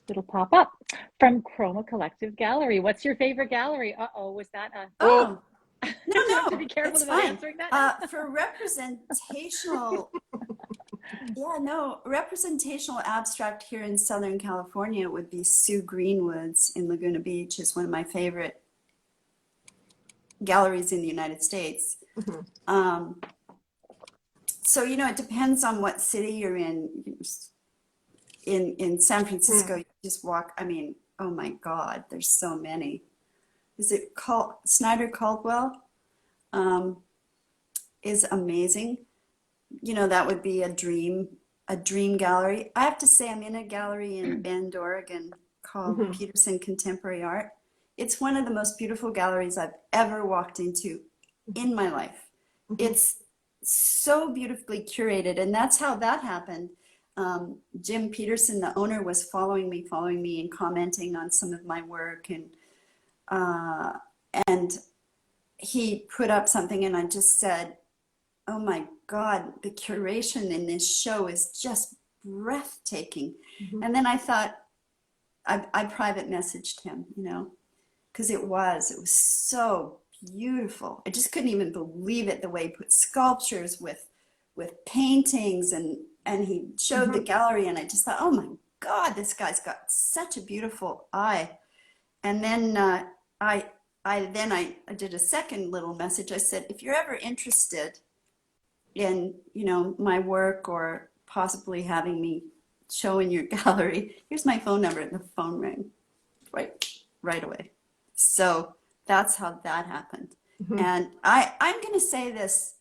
It'll pop up from Chroma Collective Gallery. What's your favorite gallery? Was that a... No, have to be careful about answering that. For representational, representational abstract here in Southern California would be Sue Greenwood's in Laguna Beach. Is one of my favorite galleries in the United States. So, you know, it depends on what city you're in. In San Francisco, you just walk. I mean, oh my God, there's so many. Is it called Snyder Caldwell? Is amazing. You know, that would be a dream gallery. I have to say, I'm in a gallery in Bend, Oregon called Peterson Contemporary Art. It's one of the most beautiful galleries I've ever walked into in my life. It's so beautifully curated, and that's how that happened. Jim Peterson, the owner, was following me and commenting on some of my work, and he put up something, and I just said, oh my God, the curation in this show is just breathtaking. And then I thought, I private messaged him, you know, because it was so beautiful. I just couldn't even believe it, the way he put sculptures with paintings, and he showed the gallery, and I just thought, oh my God, this guy's got such a beautiful eye. And then I did a second little message. I said, if you're ever interested in, you know, my work, or possibly having me show in your gallery, here's my phone number. And the phone rang right away. So that's how that happened. And I'm going to say this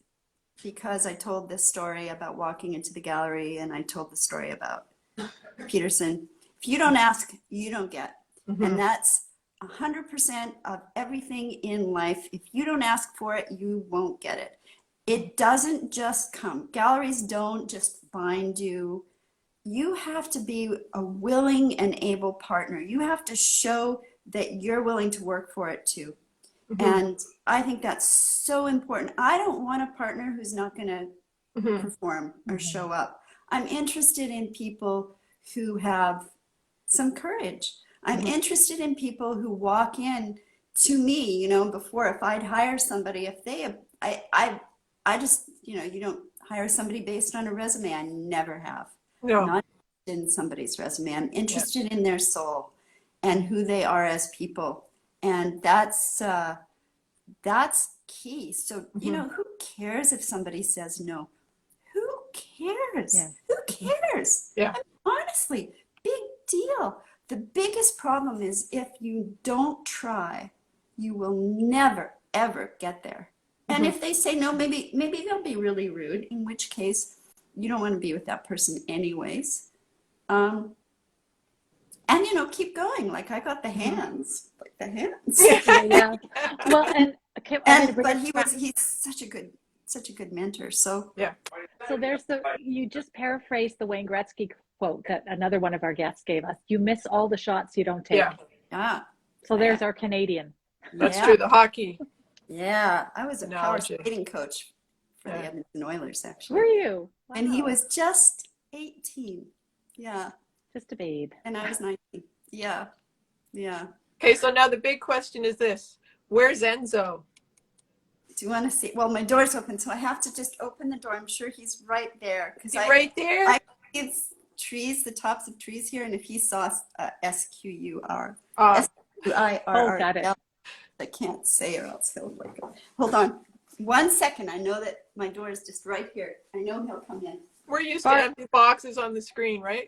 because I told this story about walking into the gallery, and I told the story about Peterson. If you don't ask, you don't get. And that's 100% of everything in life. If you don't ask for it, you won't get it. It doesn't just come. Galleries don't just find you. You have to be a willing and able partner. You have to show that you're willing to work for it too. And I think that's so important. I don't want a partner who's not going to perform or show up. I'm interested in people who have some courage. I'm interested in people who walk in to me, you know, before, if I'd hire somebody, if they, I just, you know, you don't hire somebody based on a resume. I never have. No. I'm not interested in somebody's resume. I'm interested in their soul and who they are as people. And that's key. So, you know, who cares if somebody says no? Who cares? Yeah. Who cares? Yeah. I mean, honestly, big deal. The biggest problem is if you don't try, you will never, ever get there. And if they say no, maybe they'll be really rude, in which case you don't want to be with that person anyways. And, you know, keep going. Like, I got the hands, like the hands. Yeah. Well, and okay, But he's such a good mentor. So Yeah. so there's you just paraphrased the Wayne Gretzky quote that another one of our guests gave us. You miss all the shots you don't take. Yeah. So there's our Canadian. That's true. The hockey. Yeah, I was a power Analogy. skating coach for the Edmonton Oilers, actually. Were you? Wow. And he was just 18. Yeah. Just a babe. And I was 19. Yeah. Yeah. Okay, so now the big question is this. Where's Enzo? Do you want to see? Well, my door's open, so I have to just open the door. I'm sure he's right there. Is he right there? I it's trees, the tops of trees here, and if he saw SQUR. Oh, got it. I can't say, or else he'll like, hold on 1 second. I know that my door is just right here. I know he'll come in. We're used to empty boxes on the screen, right?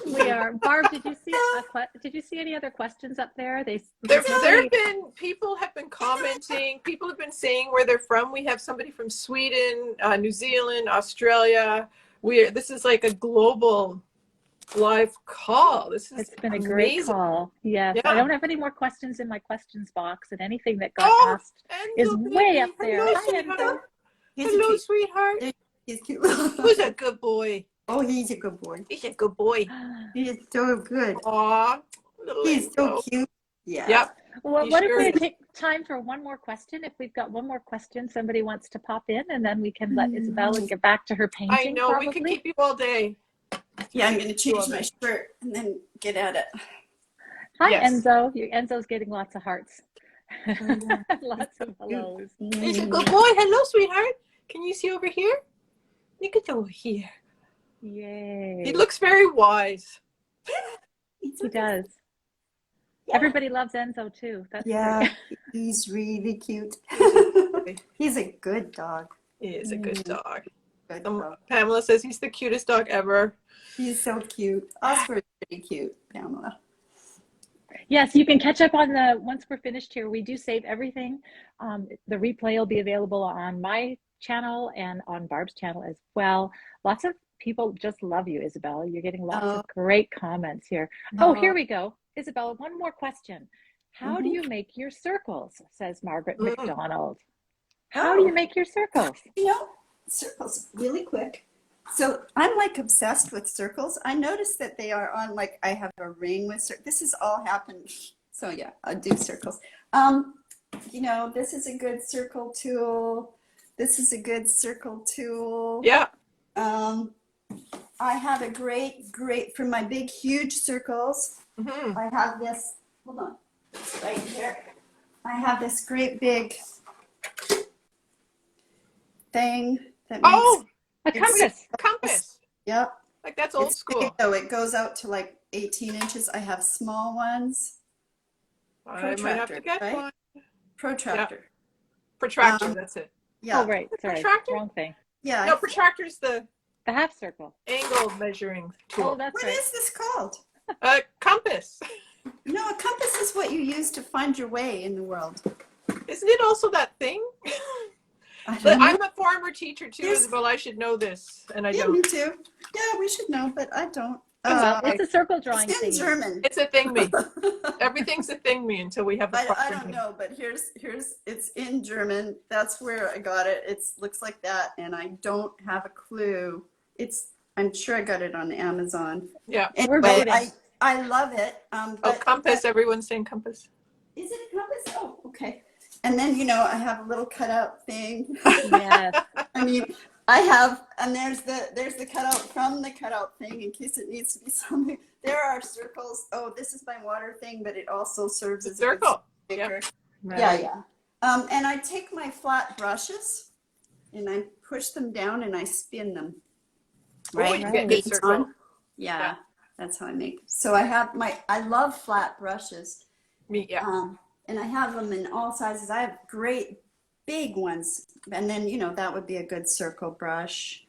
We are. Barb, did you see any other questions up there? There have been, people have been commenting, people have been saying where they're from. We have somebody from Sweden, New Zealand, Australia. This is like a global live call. It's been amazing. a great call. Yes. Yeah. I don't have any more questions in my questions box, and anything that got asked Enzo, is way up there. Hello, Hi, Enzo. Hello, sweetheart. He's cute. Who's a good boy? Oh, he's a good boy. He's a good boy. He is so good. Aw. He's so cute. Yeah. Yep. Well, what if we take time for one more question? If we've got one more question, somebody wants to pop in, and then we can let Isabelle and get back to her painting. I know, probably. we could keep you all day. Yeah, I'm going to change my shirt and then get at it. Hi, Yes. Enzo. Enzo's getting lots of hearts. Lots of hellos. He's a good boy. Hello, sweetheart. Can you see over here? Look at over here. Yay. He looks very wise. He does. Yeah. Everybody loves Enzo too. That's great. He's really cute. He's a good dog. He is a good dog. Good dog. Pamela says he's the cutest dog ever. He's so cute. Oscar is pretty cute, Pamela. Yes, you can catch up on the once we're finished here. We do save everything. The replay will be available on my channel and on Barb's channel as well. Lots of people just love you, Isabella. You're getting lots Oh, of great comments here. Oh, no. here we go. Isabella, one more question. How do Mhm. you make your circles? Says Margaret Mm. McDonald. How do you Oh, make your circles? you know, circles really quick. So I'm like obsessed with circles. I noticed that they are on like I have a ring with this has all happened. So yeah, I do circles. Um, this is a good circle tool. This is a good circle tool. Yeah. Um, I have a great for my big huge circles. Hmm. I have this. Hold on, it's right here. I have this great big thing that makes Oh, A compass. compass. yep. Like that's old It's big school. though. It goes out to like 18 inches. I have small ones. I might have to Protractor, get right? one. Yeah. Protractor. Protractor, Um, that's it. Oh, yeah. right. Sorry. Protractor? Wrong thing. Yeah. No, protractor's the The half circle. angle measuring Oh, tool. that's What right. is this called? Compass. No, a compass is what you use to find your way in the world. Isn't it also that thing? I don't know. I'm a former teacher too, There's- Isabel. I should know this, and I Yeah, don't. me too. Yeah, we should know, but I don't. Well, it's a circle drawing It's in thing. German. It's a thing me. Everything's a thing me until we have the I proper don't name. know, but here's it's in German. That's where I got it. It looks like that, and I don't have a clue. I'm sure I got it on Amazon. Yeah. We're Anyway, voting. I love it. Oh, But compass. Everyone's saying compass. is it a compass? Oh, okay. And then I have a little cutout thing. Yes. I mean, I have, and there's the cutout from the cutout thing in case it needs to be something. There are circles. Oh, this is my water thing, but it also serves as a good Circle. sticker. Right. Yeah. And I take my flat brushes and I push them down and I spin them. Oh, Right? you get a Right. circle. Yeah, that's how I make. So I love flat brushes. Me, yeah. And I have them in all sizes. I have great big ones. And then, that would be a good circle brush.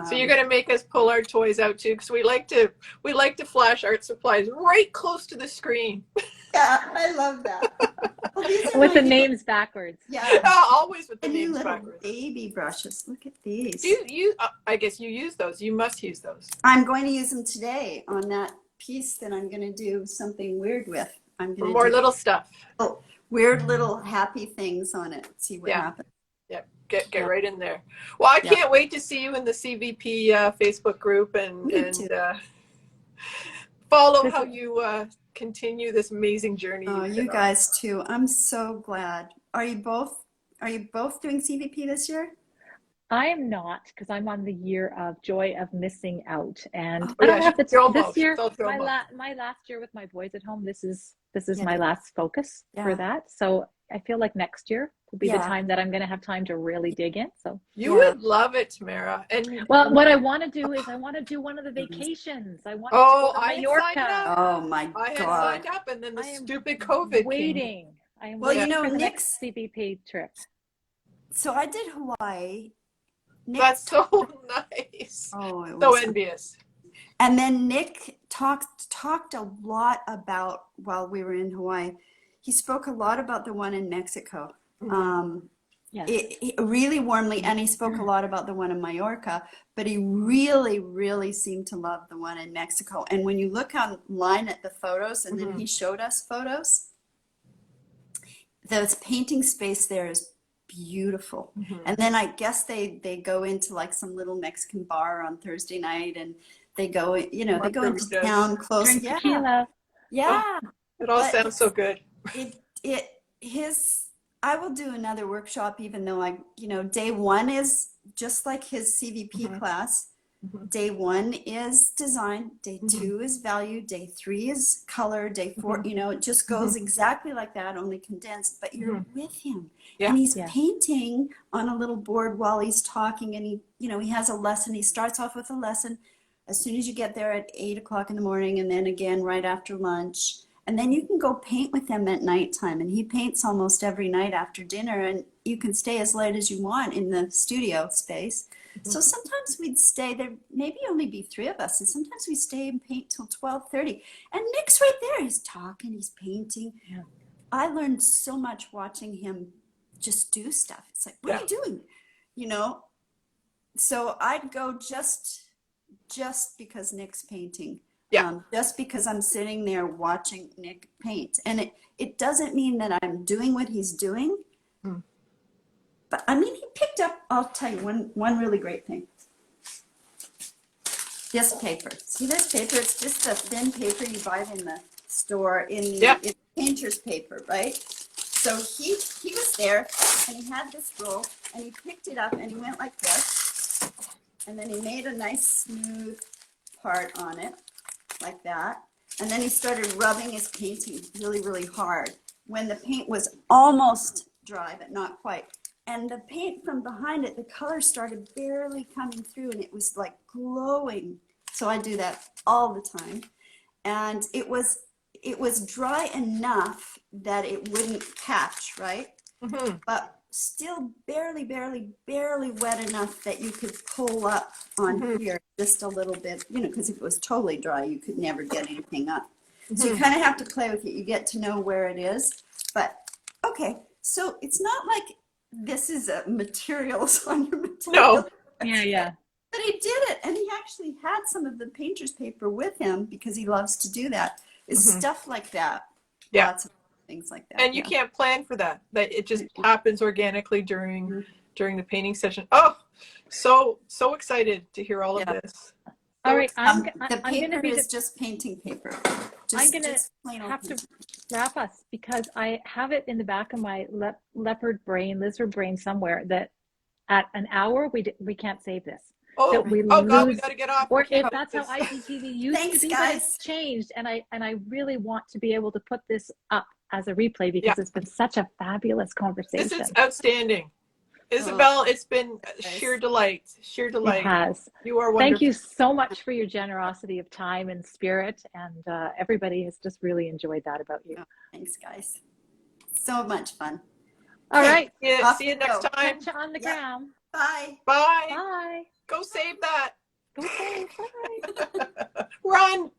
So you're gonna make us pull our toys out too, because we like to flash art supplies right close to the screen. Yeah, I love that. Well, these are With the my- names backwards. Yeah. Always with the And new names little backwards. baby brushes. Look at these. Do you? I guess you use those. You must use those. I'm going to use them today on that piece that I'm going to do something weird with. I'm For going more to do little stuff. weird little happy things on it. See what Yeah. happens. Yeah, get Yeah. right in there. Well, I Yeah. can't wait to see you in the CVP Facebook group and Me too. follow how you continue this amazing journey. Oh, you've you been on. guys too. I'm so glad. Are you both doing CVP this year? I am not, because I'm on the year of joy of missing out, and Oh, I don't yeah, have she's this almost. year. She's also almost. My last year with my boys at home. This is Yeah. my last focus for Yeah. that. So I feel like next year will be the Yeah. time that I'm going to have time to really dig in. So, You Yeah. would love it, Tamara. And well, what I want to do is I want to do one of the vacations. I want to Oh, go to I had signed Mallorca. up. Oh my I had God. signed up, and then the I am stupid COVID came. Waiting. I am Well, waiting for the Nick's, next CBP trip. so I did Hawaii. That's so nice. Oh, it So was, envious. and then Nick talked a lot about while we were in Hawaii. He spoke a lot about the one in Mexico. Yes. It really warmly, and he spoke a lot about the one in Mallorca, but he really, really seemed to love the one in Mexico. And when you look online at the photos, and then he showed us photos, the painting space there is beautiful. And then I guess they go into like some little Mexican bar on Thursday night, and they go they go into Margaritas. town close. Drink Yeah, tequila. yeah. It all But sounds so good. I will do another workshop, even though day one is just like his CVP class. Day one is design, day two is value, day three is color, day four, it just goes exactly like that, only condensed, but you're with him. Yeah. And he's Yeah. painting on a little board while he's talking, and he has a lesson. He starts off with a lesson as soon as you get there at 8 o'clock in the morning, and then again right after lunch. And then you can go paint with him at nighttime, and he paints almost every night after dinner, and you can stay as late as you want in the studio space. So sometimes we'd stay there, maybe only be three of us, and sometimes we stay and paint till 12:30. And Nick's right there. He's talking, he's painting. Yeah. I learned so much watching him just do stuff. It's like, what are you doing? You know? So I'd go just because Nick's painting. Yeah. Just because I'm sitting there watching Nick paint. And it doesn't mean that I'm doing what he's doing. But I mean, he picked up, I'll tell you one really great thing. This paper. See this paper? It's just the thin paper you buy in the store it's painter's paper, right? So he was there and he had this roll and he picked it up and he went like this. And then he made a nice smooth part on it like that. And then he started rubbing his painting really, really hard when the paint was almost dry, but not quite. And the paint from behind it, the color started barely coming through and it was like glowing. So I do that all the time. And it was dry enough that it wouldn't catch, right? But still barely wet enough that you could pull up on here just a little bit, you know, because if it was totally dry, you could never get anything up. So you kind of have to play with it. You get to know where it is. But okay, so it's not like this is a materials on your material. No. Yeah. But he did it, and he actually had some of the painter's paper with him because he loves to do that. It's stuff like that. Yeah. Lots of things like that. And you can't plan for that. That it just happens organically during the painting session. Oh, so excited to hear all of this. All right, the paper going to is just painting paper. I'm going to have to wrap us because I have it in the back of my lizard brain somewhere that at an hour we can't save this. Oh, we God, we got to get off. Or if that's how IGTV used to be, guys. but it's changed, and I really want to be able to put this up as a replay because it's been such a fabulous conversation. This is outstanding. Isabelle, it's been sheer delight. Sheer delight. It has. You are wonderful. Thank you so much for your generosity of time and spirit, and everybody has just really enjoyed that about you. Oh, thanks, guys. So much fun. All right. See you next time. Catch you on the ground. Bye. Bye. Bye. Go save that. Go save. Bye. Run.